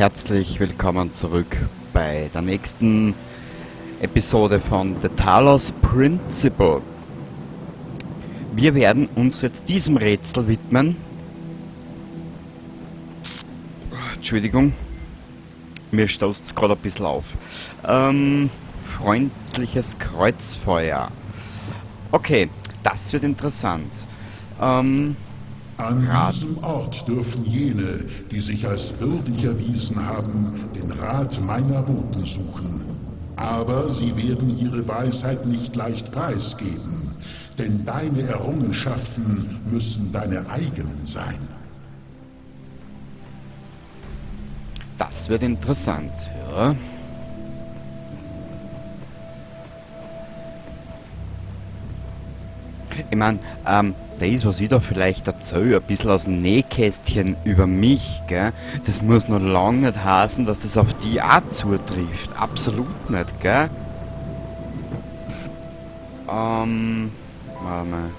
herzlich willkommen zurück bei der nächsten Episode von The Talos Principle. Wir werden uns jetzt diesem Rätsel widmen. Entschuldigung, mir stoßt es gerade ein bisschen auf. Freundliches Kreuzfeuer. Okay, das wird interessant. An diesem Ort dürfen jene, die sich als würdig erwiesen haben, den Rat meiner Boten suchen. Aber sie werden ihre Weisheit nicht leicht preisgeben, denn deine Errungenschaften müssen deine eigenen sein. Das wird interessant, ja. Ich meine, das, was ich da vielleicht erzähle, ein bisschen aus dem Nähkästchen über mich, gell, das muss noch lange nicht heißen, dass das auf die auch zutrifft. Absolut nicht, gell? Warte mal.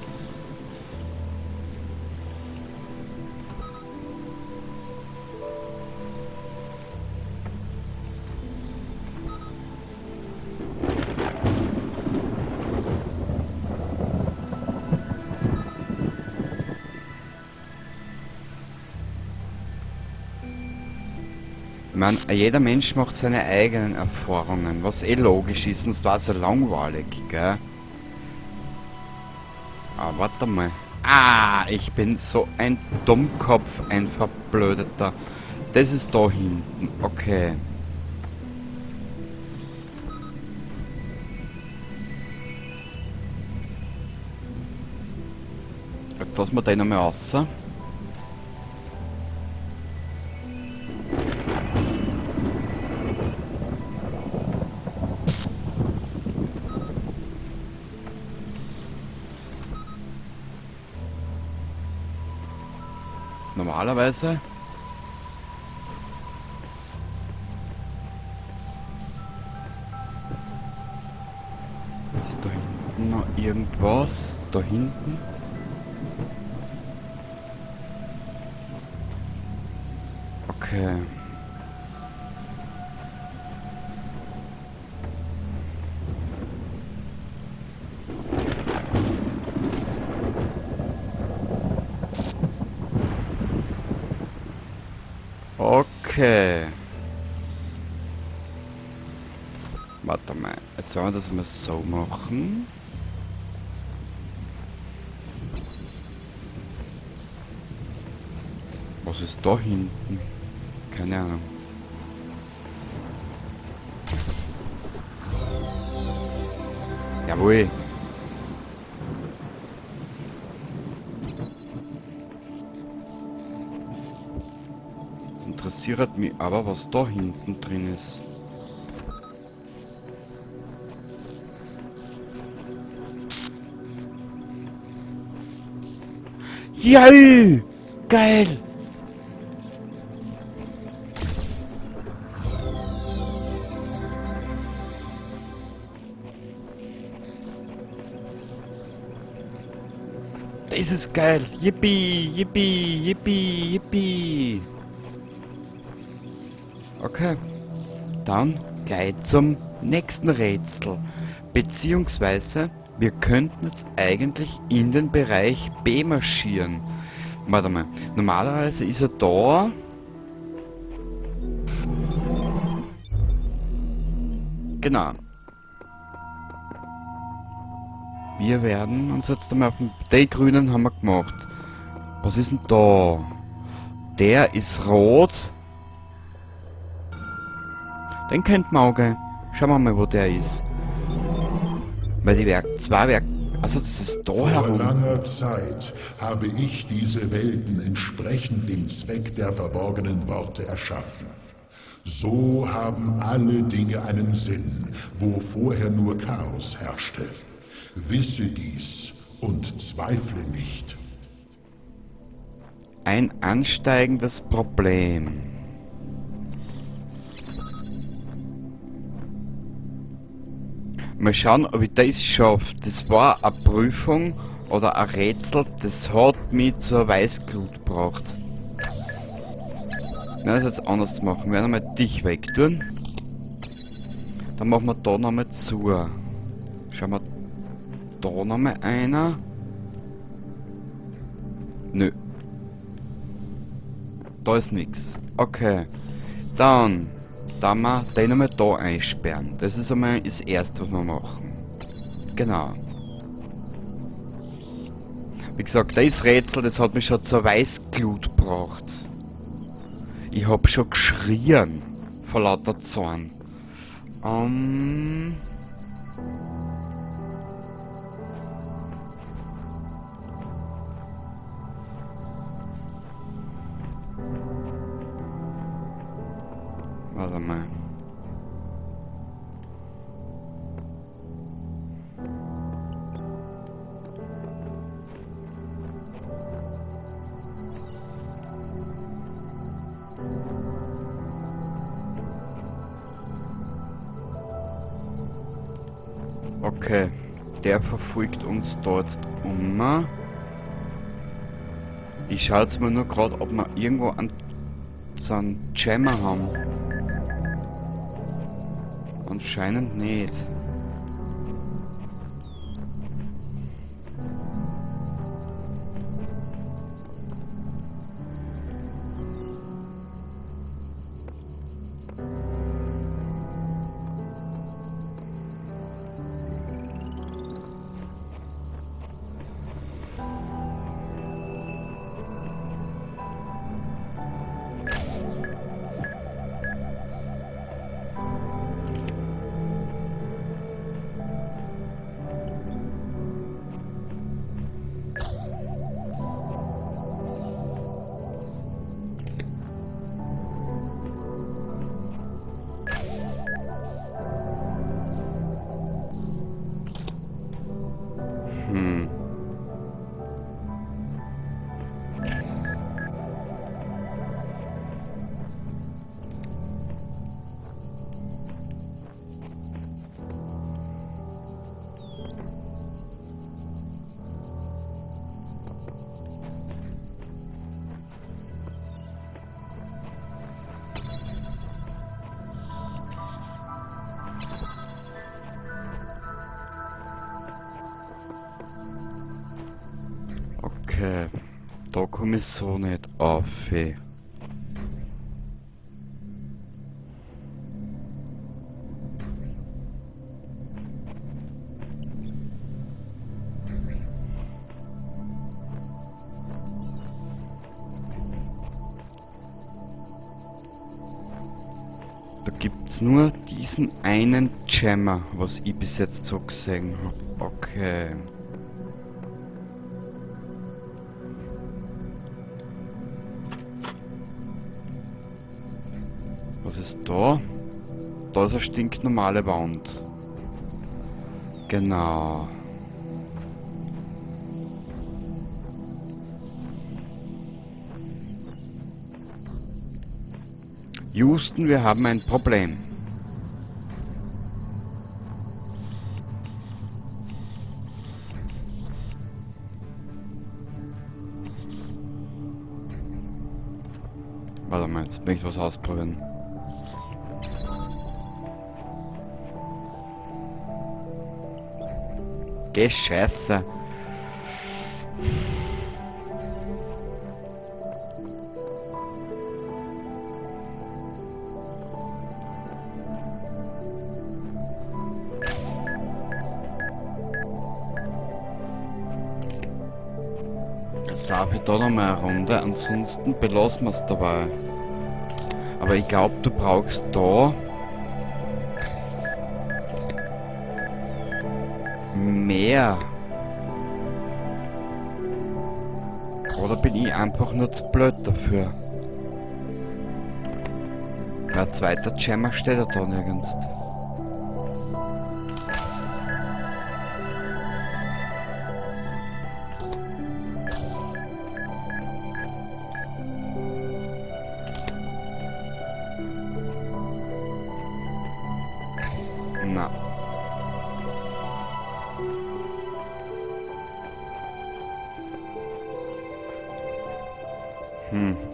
Ich meine, jeder Mensch macht seine eigenen Erfahrungen, was eh logisch ist, sonst war es ja langweilig, gell? Aber warte mal. Ich bin so ein Dummkopf, ein Verblödeter. Das ist da hinten, okay. Jetzt lassen wir den nochmal raus. Normalerweise ist da hinten noch irgendwas. Da hinten. Okay. Okay. Warte mal. Jetzt wollen wir das mal so machen. Was ist da hinten? Keine Ahnung. Jawohl. Interessiert mich aber, was da hinten drin ist. Ja, geil! Das ist geil! Yippie, yippie, yippie, yippie! Okay, dann gleich zum nächsten Rätsel. Beziehungsweise, wir könnten jetzt eigentlich in den Bereich B marschieren. Warte mal, normalerweise ist er da. Genau. Wir werden uns jetzt einmal auf den grünen haben wir gemacht. Was ist denn da? Der ist rot. Den kennt man auch, gell? Schauen wir mal, wo der ist. Weil die also das ist da herum. Vor langer Zeit habe ich diese Welten entsprechend dem Zweck der verborgenen Worte erschaffen. So haben alle Dinge einen Sinn, wo vorher nur Chaos herrschte. Wisse dies und zweifle nicht. Ein ansteigendes Problem. Mal schauen, ob ich das schaffe. Das war eine Prüfung oder ein Rätsel, das hat mich zur Weißglut gebracht. Na, das ist jetzt anders zu machen. Wir werden einmal dich wegtun. Dann machen wir da nochmal zu. Schauen wir da nochmal einer. Nö. Da ist nichts. Okay. Dann wir den einmal da einsperren. Das ist einmal das erste, was wir machen. Genau. Wie gesagt, das Rätsel, das hat mich schon zur Weißglut gebracht. Ich hab schon geschrien vor lauter Zorn. Warte mal. Okay, der verfolgt uns da jetzt um. Ich schaue jetzt mal nur gerade, ob wir irgendwo so einen Jammer haben. Anscheinend nicht. Okay, da komme ich so nicht auf. Da gibt's nur diesen einen Jammer, was ich bis jetzt so gesehen habe. Okay. Was ist da? Da ist eine stinknormale Wand. Genau. Houston, wir haben ein Problem. Warte mal, jetzt möchte ich was ausprobieren. Geh Scheiße. Jetzt laufe ich da nochmal eine Runde, ansonsten belassen wir es dabei. Aber ich glaube, du brauchst da mehr. Oder bin ich einfach nur zu blöd dafür? Ja, zweiter Jammer steht ja da nirgends. Na.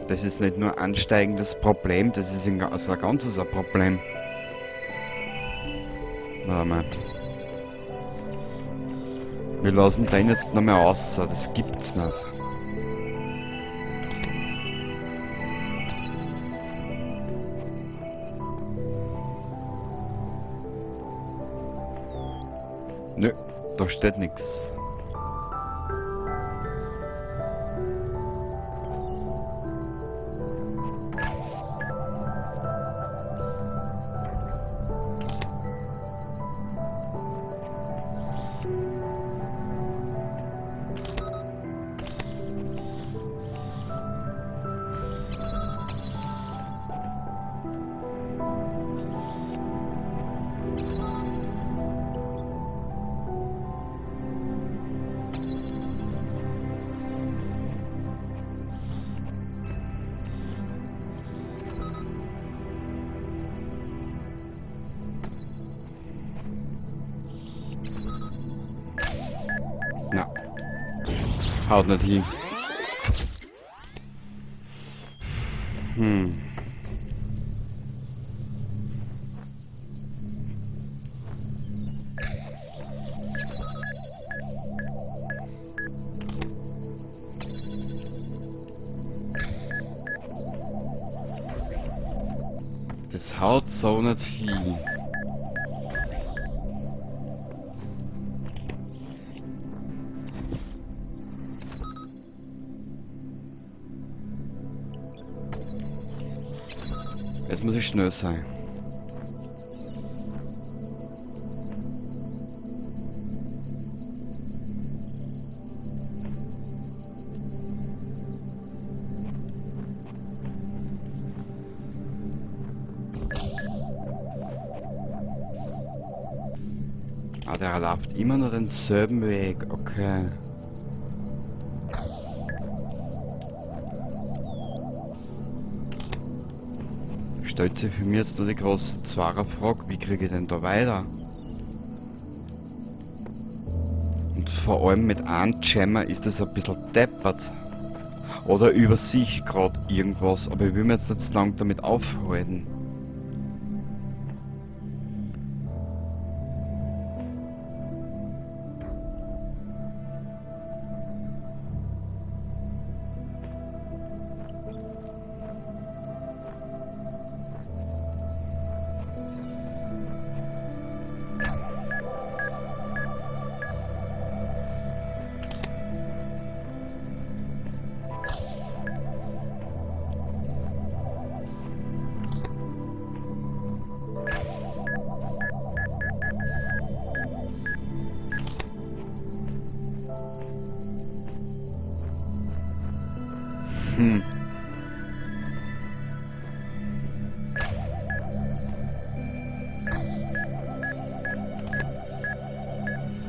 Das ist nicht nur ein ansteigendes Problem, das ist ein ganzes ein Problem. Warte mal. Wir lassen den jetzt noch mal aus, das gibt's nicht. Nö, da steht nichts. Na, haut nicht hin. Das haut so nicht hin. Jetzt muss ich schnell sein. Ah, der läuft immer noch denselben Weg, okay. Stellt sich für mich jetzt nur die große Zwarer-Frage, wie kriege ich denn da weiter? Und vor allem mit einem Jammer ist das ein bisschen deppert. Oder übersehe ich gerade irgendwas, aber ich will mir jetzt nicht so lange damit aufhalten.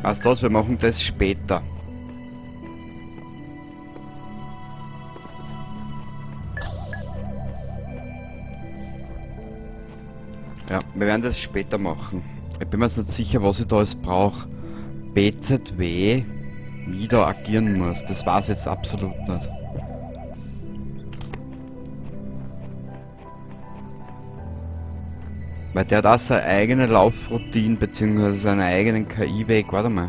Weißt du was, wir machen das später. Ja, wir werden das später machen. Ich bin mir jetzt nicht sicher, was ich da alles brauche. BZW, wie da agieren muss, das weiß ich jetzt absolut nicht. Weil der hat auch seine eigene Laufroutine bzw. seinen eigenen KI-Weg. Warte mal.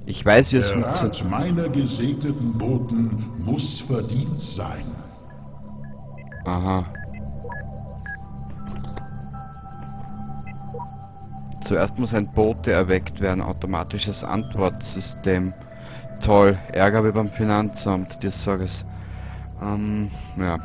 Ich weiß, wie es Der funktioniert. Rat meiner gesegneten Boten muss verdient sein. Aha. Zuerst muss ein Bote erweckt werden. Automatisches Antwortsystem. Toll. Ärger wie beim Finanzamt. Dir sag es. Ja.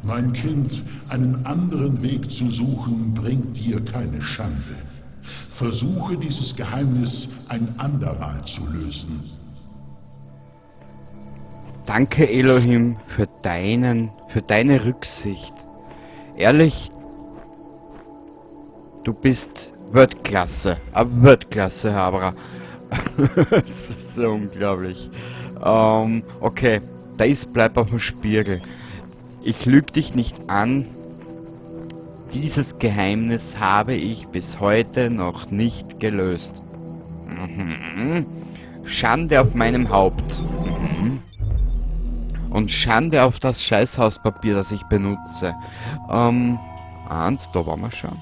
Mein Kind, einen anderen Weg zu suchen, bringt dir keine Schande. Versuche dieses Geheimnis ein andermal zu lösen. Danke, Elohim, für deine Rücksicht. Ehrlich, du bist Weltklasse. Weltklasse, Habra. Das ist so unglaublich. Okay, bleib auf dem Spiegel. Ich lüge dich nicht an. Dieses Geheimnis habe ich bis heute noch nicht gelöst. Mhm. Schande auf meinem Haupt. Mhm. Und Schande auf das Scheißhauspapier, das ich benutze. Da waren wir schon.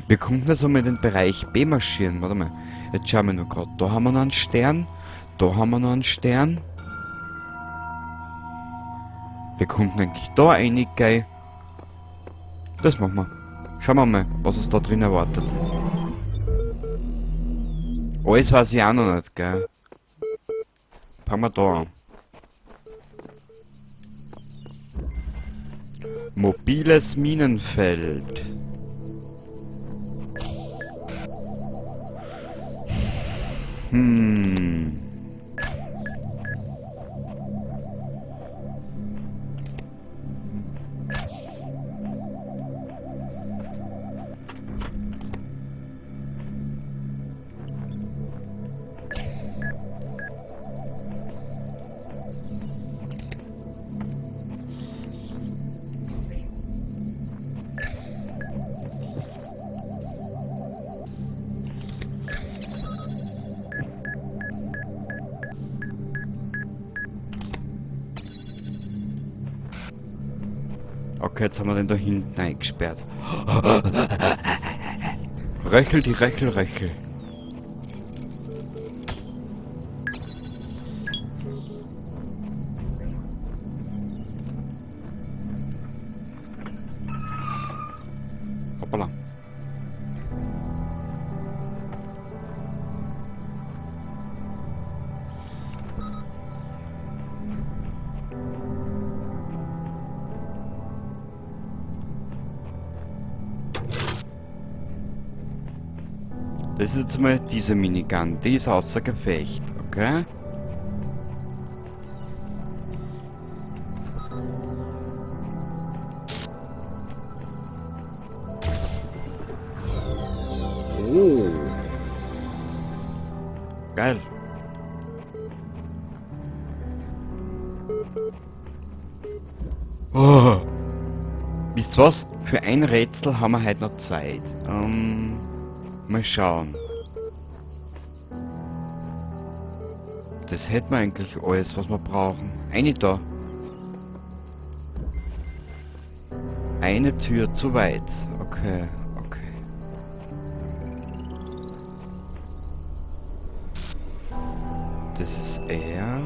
Wir konnten also mal in den Bereich B marschieren. Warte mal. Jetzt schauen wir nur gerade. Da haben wir noch einen Stern. Da haben wir noch einen Stern. Wir konnten eigentlich da reingehen. Das machen wir. Schauen wir mal, was es da drin erwartet. Alles weiß ich auch noch nicht, gell. Fangen wir da an. Mobiles Minenfeld. Okay, jetzt haben wir den da hinten eingesperrt. Röchel, die Röchel, Röchel. Hoppala. Das ist jetzt mal diese Minigun. Die ist außer Gefecht, okay? Oh. Geil. Oh. Wisst ihr was? Für ein Rätsel haben wir heute noch Zeit. Mal schauen. Das hätten wir eigentlich alles, was wir brauchen. Eine da. Eine Tür zu weit. Okay, okay. Das ist er.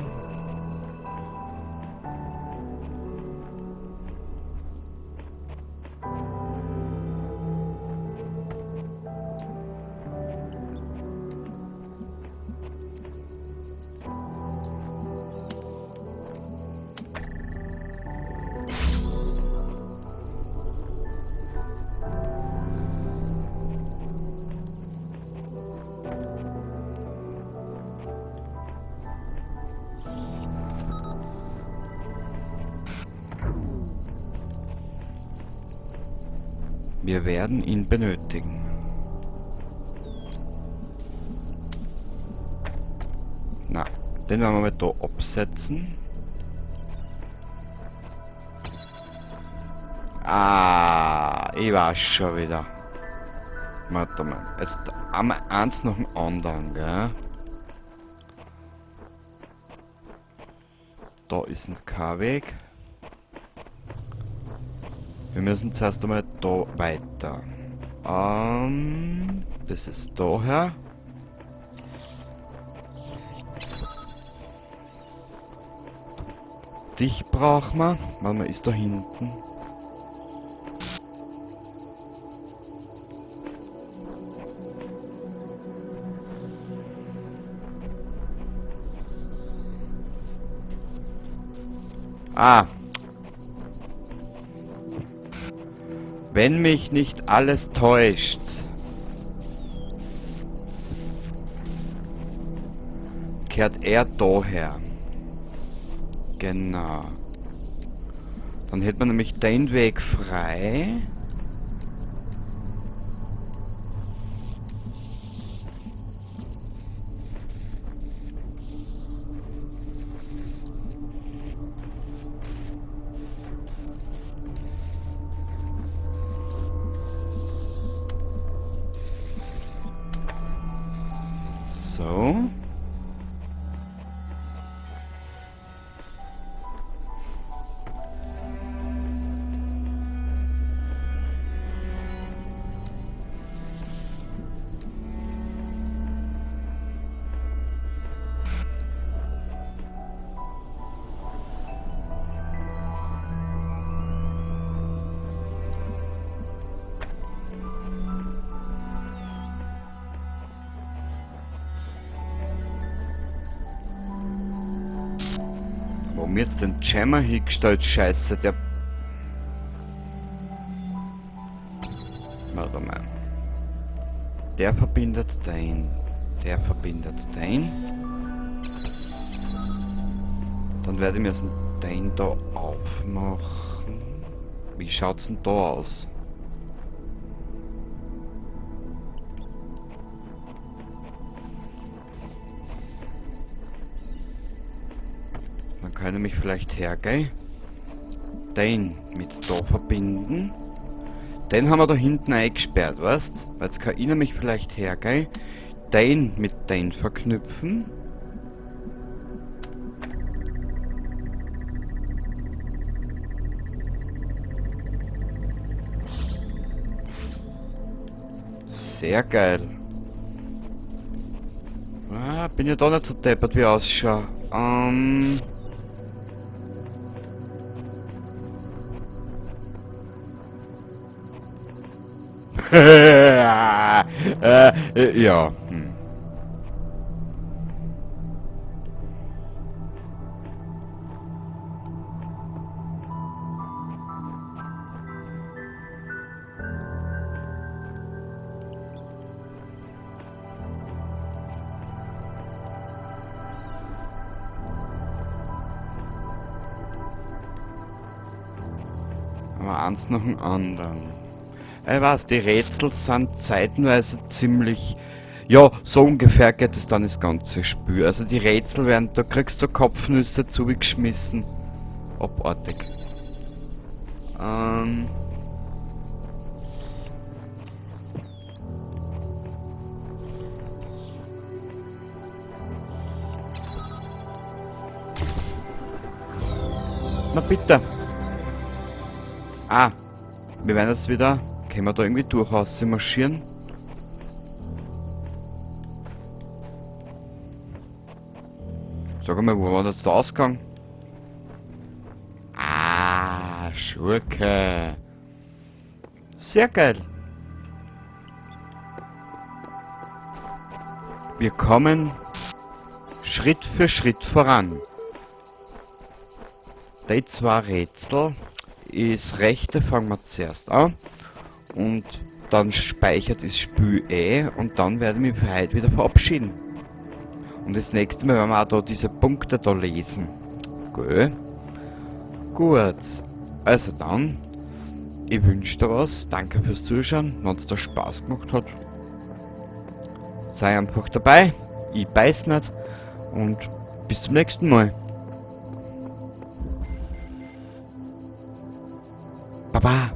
Wir werden ihn benötigen. Na, den werden wir mal da absetzen. Ah, ich weiß schon wieder. Warte mal, jetzt einmal eins nach dem anderen, gell? Da ist ein K-Weg. Wir müssen zuerst einmal da weiter. Das ist daher. Dich brauchen wir. Warte mal, ist da hinten. Ah. Wenn mich nicht alles täuscht, kehrt er daher. Genau. Dann hätte man nämlich den Weg frei. So. Warum jetzt den Jammer hingestellt? Scheiße, der... Warte mal. Der verbindet den. Der verbindet den. Dann werde ich mir den da aufmachen. Wie schaut's denn da aus? Dann kann ich mich vielleicht hergehen. Den mit da verbinden. Den haben wir da hinten eingesperrt, weißt? Jetzt kann ich nämlich vielleicht hergehen. Den mit den verknüpfen. Sehr geil. Ah, bin ja da nicht so deppert, wie ich ausschaue. Ja. Aber eins nach dem anderen. Ich weiß, die Rätsel sind zeitenweise ziemlich... Ja, so ungefähr geht es dann das ganze Spiel. Also die Rätsel werden, da kriegst du Kopfnüsse zugeschmissen. Abartig. Na bitte. Ah, wir werden jetzt wieder... Können wir da irgendwie durchaus marschieren? Sag mal, wo war jetzt der Ausgang? Ah, Schurke. Sehr geil. Wir kommen Schritt für Schritt voran. Die zwei Rätsel ist rechte, fangen wir zuerst an. Und dann speichert das Spiel und dann werde ich mich für heute wieder verabschieden. Und das nächste Mal werden wir auch da diese Punkte da lesen. Gut. Also dann, ich wünsche dir was. Danke fürs Zuschauen. Wenn es dir Spaß gemacht hat, sei einfach dabei. Ich beiß nicht. Und bis zum nächsten Mal. Baba.